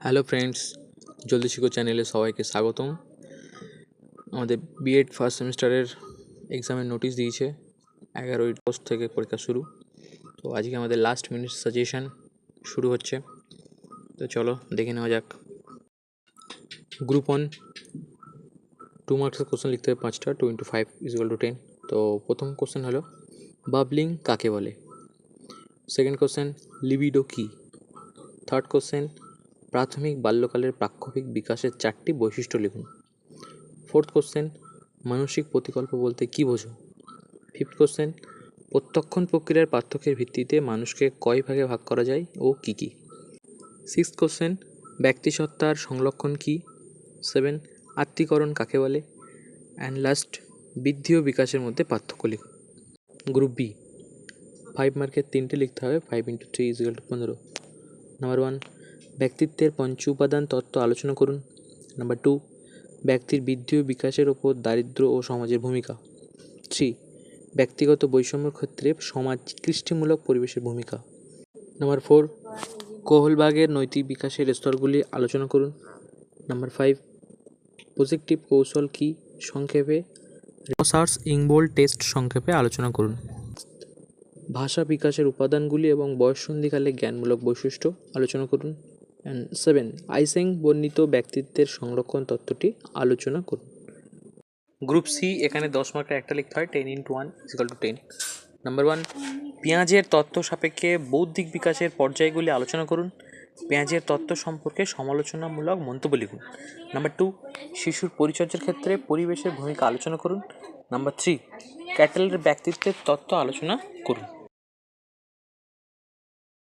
Hello friends, জলদি শিখো চ্যানেলে সবাইকে স্বাগতম। আমাদের বিএড ফার্স্ট সেমিস্টারের এক্সামের নোটিশ দিয়েছে 11ই আগস্ট থেকে পরীক্ষা শুরু। তো আজকে আমাদের লাস্ট মিনিট সাজেশন শুরু হচ্ছে। তো চলো দেখে নেওয়া যাক। গ্রুপ 1 2 মার্কসের কোশ্চেন লিখতে হবে 5টা। 2 × 5 = 10। তো প্রথম কোশ্চেন হলো বাবলিং কাকে বলে। সেকেন্ড কোশ্চেন লিবিডো কী। থার্ড কোশ্চেন প্রাথমিক বাল্যকালের প্রাক্ষবিক বিকাশের 4টি বৈশিষ্ট্য লিখুন। ফোর্থ কোশ্চেন মানসিক প্রতিকল্প বলতে কী বোঝো। ফিফথ কোশ্চেন প্রত্যক্ষণ প্রক্রিয়ার পার্থক্যের ভিত্তিতে মানুষকে কয় ভাগে ভাগ করা যায় ও কী কী। সিক্সথ কোশ্চেন ব্যক্তিসত্তার সংলক্ষণ কী। 7 আত্মীকরণ কাকে বলে। অ্যান্ড লাস্ট বৃদ্ধি ও বিকাশের মধ্যে পার্থক্য লিখুন। গ্রুপ বি 5 মার্কের 3টে লিখতে হবে। 5 × 3 = 15। নাম্বার 1 ব্যক্তিত্বের পঞ্চ উপাদান তত্ত্ব আলোচনা করুন। নাম্বার 2 ব্যক্তির বৃদ্ধি ও বিকাশের ওপর দারিদ্র্য ও সমাজের ভূমিকা। 3 ব্যক্তিগত বৈষম্যের ক্ষেত্রে সমাজ কৃষ্টিমূলক পরিবেশের ভূমিকা। নাম্বার 4 কোহলবাগের নৈতিক বিকাশের স্তরগুলি আলোচনা করুন। নাম্বার 5 পজিটিভ কৌশল কি সংক্ষেপে রসার্স ইংবোল্ড টেস্ট সংক্ষেপে আলোচনা করুন। ভাষা বিকাশের উপাদানগুলি এবং বয়ঃসন্ধিকালে জ্ঞানমূলক বৈশিষ্ট্য আলোচনা করুন। অ্যান্ড 7 আইসেং বর্ণিত ব্যক্তিত্বের সংরক্ষণ তত্ত্বটি আলোচনা করুন। গ্রুপ সি এখানে 10 মার্কের একটা লিখতে হয়। 10 × 1 = 10। নাম্বার 1 পেঁয়াজের তত্ত্ব সাপেক্ষে বৌদ্ধিক বিকাশের পর্যায়গুলি আলোচনা করুন। পেঁয়াজের তত্ত্ব সম্পর্কে সমালোচনামূলক মন্তব্য লিখুন। নাম্বার 2 শিশুর পরিচর্যার ক্ষেত্রে পরিবেশের ভূমিকা আলোচনা করুন। নাম্বার 3 ক্যাটেলের ব্যক্তিত্বের তত্ত্ব আলোচনা করুন।